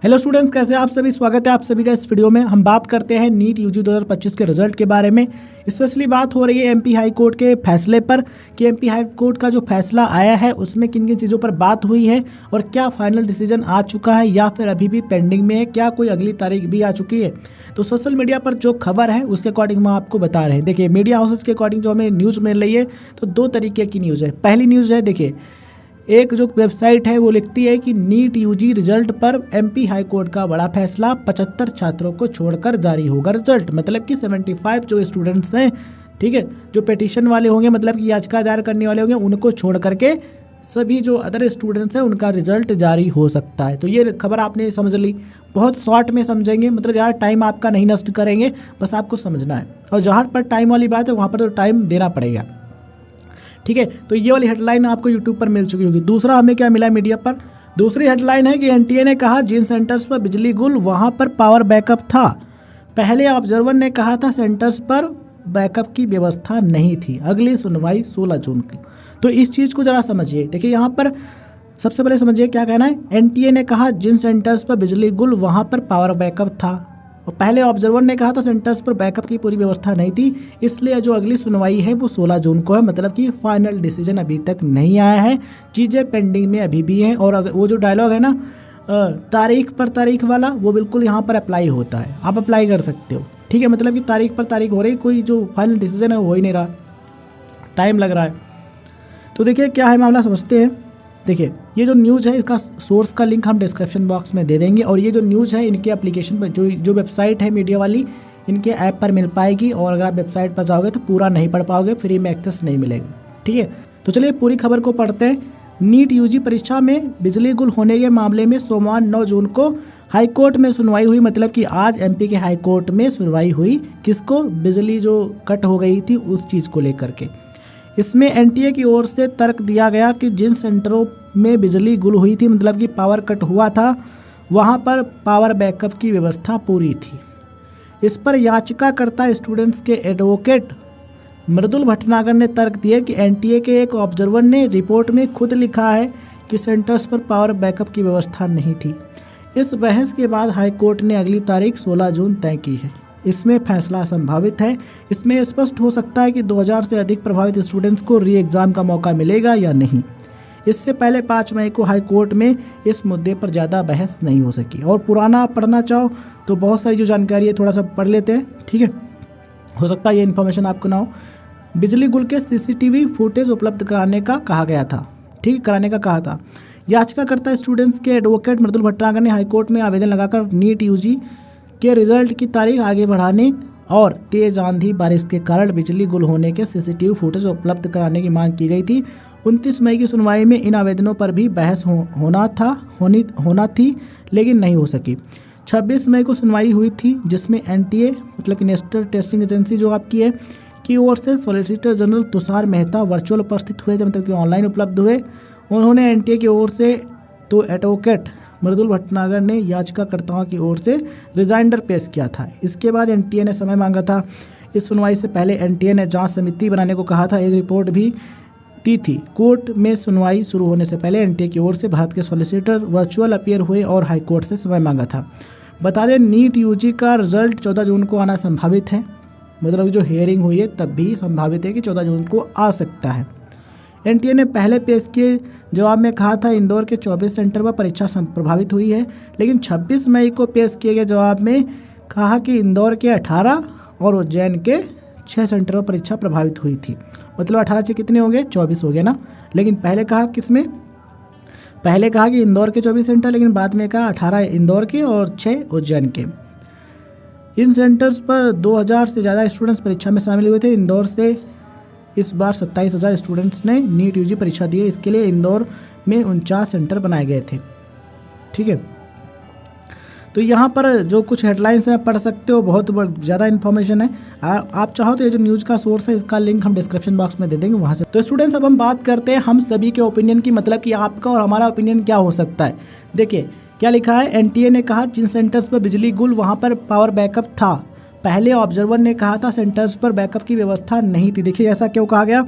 Hello students, कैसे आप सभी। स्वागत है आप सभी का इस वीडियो में। हम बात करते हैं नीट यूजी 2025 के रिजल्ट के बारे में। स्पेशली बात हो रही है एमपी हाई कोर्ट के फैसले पर कि एमपी हाई कोर्ट का जो फैसला आया है उसमें किन किन चीज़ों पर बात हुई है और क्या फाइनल डिसीजन आ चुका है या फिर अभी भी पेंडिंग में है, क्या कोई अगली तारीख भी आ चुकी है। तो सोशल मीडिया पर जो खबर है उसके अकॉर्डिंग हम आपको बता रहे हैं। देखिए, मीडिया हाउसेस के अकॉर्डिंग जो हमें न्यूज़ मिल रही है तो दो तरीके की न्यूज़ है। पहली न्यूज़ है, देखिए, एक जो वेबसाइट है वो लिखती है कि नीट यूजी रिजल्ट पर एमपी हाई कोर्ट का बड़ा फैसला, 75 छात्रों को छोड़कर जारी होगा रिजल्ट। मतलब कि 75 जो स्टूडेंट्स हैं, ठीक है, जो पिटीशन वाले होंगे, मतलब कि याचिका दायर करने वाले होंगे, उनको छोड़ करके सभी जो अदर स्टूडेंट्स हैं उनका रिजल्ट जारी हो सकता है। तो ये खबर आपने समझ ली। बहुत शॉर्ट में समझेंगे, मतलब ज़्यादा टाइम आपका नहीं नष्ट करेंगे, बस आपको समझना है। और जहाँ पर टाइम वाली बात है वहाँ पर तो टाइम देना पड़ेगा, ठीक है। तो ये वाली हेडलाइन आपको यूट्यूब पर मिल चुकी होगी। दूसरा हमें क्या मिला मीडिया पर, दूसरी हेडलाइन है कि एनटीए ने कहा जिन सेंटर्स पर बिजली गुल वहां पर पावर बैकअप था। पहले ऑब्जर्वर ने कहा था सेंटर्स पर बैकअप की व्यवस्था नहीं थी। अगली सुनवाई 16 जून की। तो इस चीज़ को ज़रा समझिए। देखिए, यहाँ पर सबसे पहले समझिए क्या कहना है। एनटीए ने कहा जिन सेंटर्स पर बिजली गुल वहाँ पर पावर बैकअप था, और पहले ऑब्जर्वर ने कहा था सेंटर्स पर बैकअप की पूरी व्यवस्था नहीं थी। इसलिए जो अगली सुनवाई है वो 16 जून को है। मतलब कि फाइनल डिसीजन अभी तक नहीं आया है, चीज़ें पेंडिंग में अभी भी हैं। और वो जो डायलॉग है ना, तारीख पर तारीख वाला, वो बिल्कुल यहाँ पर अप्लाई होता है। आप अप्लाई कर सकते हो, ठीक है। मतलब कि तारीख पर तारीख हो रही, कोई जो फाइनल डिसीजन है वो हो ही नहीं रहा, टाइम लग रहा है। तो देखिए क्या है मामला, समझते हैं। देखिए, ये जो न्यूज़ है इसका सोर्स का लिंक हम डिस्क्रिप्शन बॉक्स में दे देंगे। और ये जो न्यूज़ है इनके एप्लीकेशन पर, जो वेबसाइट है मीडिया वाली, इनके ऐप पर मिल पाएगी। और अगर आप वेबसाइट पर जाओगे तो पूरा नहीं पढ़ पाओगे, फ्री में एक्सेस नहीं मिलेगा, ठीक है। तो चलिए पूरी खबर को पढ़ते हैं। नीट यूजी परीक्षा में बिजली गुल होने के मामले में सोमवार 9 जून को हाईकोर्ट में सुनवाई हुई। मतलब कि आज एमपी के हाईकोर्ट में सुनवाई हुई। किसको? बिजली जो कट हो गई थी उस चीज़ को लेकर के। इसमें एनटीए की ओर से तर्क दिया गया कि जिन सेंटरों में बिजली गुल हुई थी, मतलब कि पावर कट हुआ था, वहां पर पावर बैकअप की व्यवस्था पूरी थी। इस पर याचिकाकर्ता स्टूडेंट्स के एडवोकेट मृदुल भटनागर ने तर्क दिया कि एनटीए के एक ऑब्जर्वर ने रिपोर्ट में खुद लिखा है कि सेंटर्स पर पावर बैकअप की व्यवस्था नहीं थी। इस बहस के बाद हाईकोर्ट ने अगली तारीख 16 जून तय की है। इसमें फैसला संभावित है। इसमें स्पष्ट हो सकता है कि 2000 से अधिक प्रभावित स्टूडेंट्स को री एग्ज़ाम का मौका मिलेगा या नहीं। इससे पहले 5 मई को हाई कोर्ट में इस मुद्दे पर ज़्यादा बहस नहीं हो सकी। और पुराना पढ़ना चाहो तो बहुत सारी जो जानकारी है थोड़ा सा पढ़ लेते हैं, ठीक है। हो सकता है ये इन्फॉर्मेशन आपको ना हो। बिजली गुल के सीसीटीवी फुटेज उपलब्ध कराने का कहा गया था, ठीक, कराने का कहा था। याचिकाकर्ता स्टूडेंट्स के एडवोकेट मृदुल भटनागर ने हाईकोर्ट में आवेदन लगाकर नीट यूजी के रिजल्ट की तारीख आगे बढ़ाने और तेज आंधी बारिश के कारण बिजली गुल होने के सीसीटीवी फुटेज उपलब्ध कराने की मांग की गई थी। 29 मई की सुनवाई में इन आवेदनों पर भी बहस होना थी, लेकिन नहीं हो सकी। 26 मई को सुनवाई हुई थी, जिसमें एनटीए, मतलब कि नेशनल टेस्टिंग एजेंसी जो आपकी है, की ओर से solicitor general Tushar Mehta virtual उपस्थित हुए, मतलब कि ऑनलाइन उपलब्ध हुए। उन्होंने एनटीए की ओर से तो एडवोकेट मृदुल भटनागर ने याचिकाकर्ताओं की ओर से रिजाइंडर पेश किया था। इसके बाद एनटीए ने समय मांगा था। इस सुनवाई से पहले एनटीए ने जांच समिति बनाने को कहा था, एक रिपोर्ट भी दी थी। कोर्ट में सुनवाई शुरू होने से पहले एनटीए की ओर से भारत के सॉलिसिटर वर्चुअल अपीयर हुए और हाईकोर्ट से समय मांगा था। बता दें, नीट यूजी का रिजल्ट 14 जून को आना संभावित है। मतलब जो हियरिंग हुई है तब भी संभावित है कि 14 जून को आ सकता है। एनटीए ने पहले पेश किए जवाब में कहा था इंदौर के 24 सेंटर पर परीक्षा प्रभावित हुई है, लेकिन 26 मई को पेश किए गए जवाब में कहा कि इंदौर के 18 और उज्जैन के 6 सेंटर पर परीक्षा प्रभावित हुई थी। मतलब 18 से कितने हो गए? 24 हो गए ना। लेकिन पहले कहा किसमें? पहले कहा कि इंदौर के 24 सेंटर, लेकिन बाद में कहा 18 इंदौर के और 6 उज्जैन के। इन सेंटर्स पर 2000 से ज़्यादा स्टूडेंट्स परीक्षा में शामिल हुए थे। इंदौर से इस बार 27,000 स्टूडेंट्स ने नीट यूजी परीक्षा दी है। इसके लिए इंदौर में 49 सेंटर बनाए गए थे, ठीक है। तो यहाँ पर जो कुछ हेडलाइंस हैं पढ़ सकते हो, बहुत ज़्यादा इन्फॉर्मेशन है। आप चाहो तो ये जो न्यूज़ का सोर्स है इसका लिंक हम डिस्क्रिप्शन बॉक्स में दे देंगे, वहाँ से। तो स्टूडेंट्स, अब हम बात करते हैं हम सभी के ओपिनियन की, मतलब कि आपका और हमारा ओपिनियन क्या हो सकता है। देखिए क्या लिखा है। एनटीए ने कहा जिन सेंटर्स पर बिजली गुल वहाँ पर पावर बैकअप था। पहले ऑब्जर्वर ने कहा था सेंटर्स पर बैकअप की व्यवस्था नहीं थी। देखिए ऐसा क्यों कहा गया?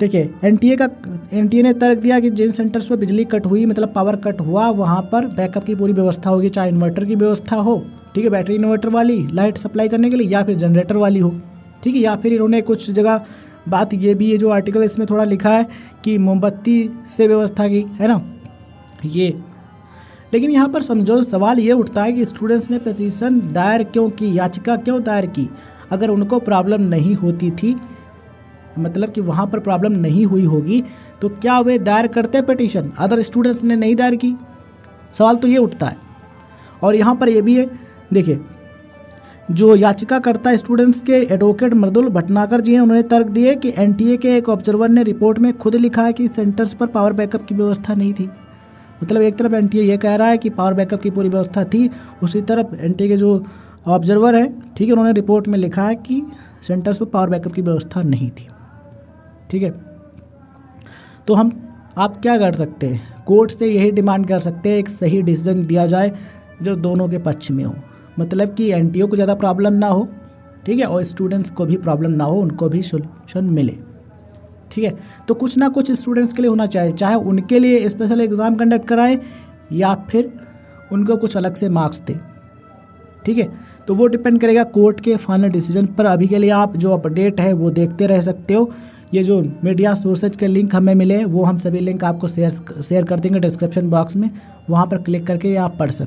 देखिए एनटीए ने तर्क दिया कि जिन सेंटर्स पर बिजली कट हुई, मतलब पावर कट हुआ, वहाँ पर बैकअप की पूरी व्यवस्था होगी, चाहे इन्वर्टर की व्यवस्था हो, ठीक है, बैटरी इन्वर्टर वाली लाइट सप्लाई करने के लिए, या फिर जनरेटर वाली हो, ठीक है। या फिर इन्होंने कुछ जगह बात ये भी है, जो आर्टिकल इसमें थोड़ा लिखा है कि मोमबत्ती से व्यवस्था की, है ना ये। लेकिन यहाँ पर समझो सवाल ये उठता है कि स्टूडेंट्स ने पिटीशन दायर क्यों की, याचिका क्यों दायर की? अगर उनको प्रॉब्लम नहीं होती थी, मतलब कि वहाँ पर प्रॉब्लम नहीं हुई होगी, तो क्या वे दायर करते पिटीशन? अदर स्टूडेंट्स ने नहीं दायर की, सवाल तो ये उठता है। और यहाँ पर ये भी है, देखिए जो याचिकाकर्ता स्टूडेंट्स के एडवोकेट मृदुल भटनागर जी हैं, उन्होंने तर्क दिए कि एनटीए के एक ऑब्जर्वर ने रिपोर्ट में खुद लिखा है कि सेंटर्स पर पावर बैकअप की व्यवस्था नहीं थी। मतलब एक तरफ एनटीए ये कह रहा है कि पावर बैकअप की पूरी व्यवस्था थी, उसी तरफ एनटीए के जो ऑब्जर्वर है, ठीक है, उन्होंने रिपोर्ट में लिखा है कि सेंटर्स पर पावर बैकअप की व्यवस्था नहीं थी, ठीक है। तो आप क्या कर सकते हैं? कोर्ट से यही डिमांड कर सकते हैं एक सही डिसीजन दिया जाए जो दोनों के पक्ष में हो, मतलब कि एनटीओ को ज़्यादा प्रॉब्लम ना हो, ठीक है, और स्टूडेंट्स को भी प्रॉब्लम ना हो, उनको भी सोल्यूशन मिले, ठीक है। तो कुछ ना कुछ स्टूडेंट्स के लिए होना चाहिए, चाहे उनके लिए स्पेशल एग्ज़ाम कंडक्ट कराए या फिर उनको कुछ अलग से मार्क्स दे, ठीक है। तो वो डिपेंड करेगा कोर्ट के फाइनल डिसीजन पर। अभी के लिए आप जो अपडेट है वो देखते रह सकते हो। ये जो मीडिया सोर्सेज के लिंक हमें मिले, वो हम सभी लिंक आपको शेयर कर देंगे डिस्क्रिप्शन बॉक्स में, वहाँ पर क्लिक करके आप पढ़ सकते हो।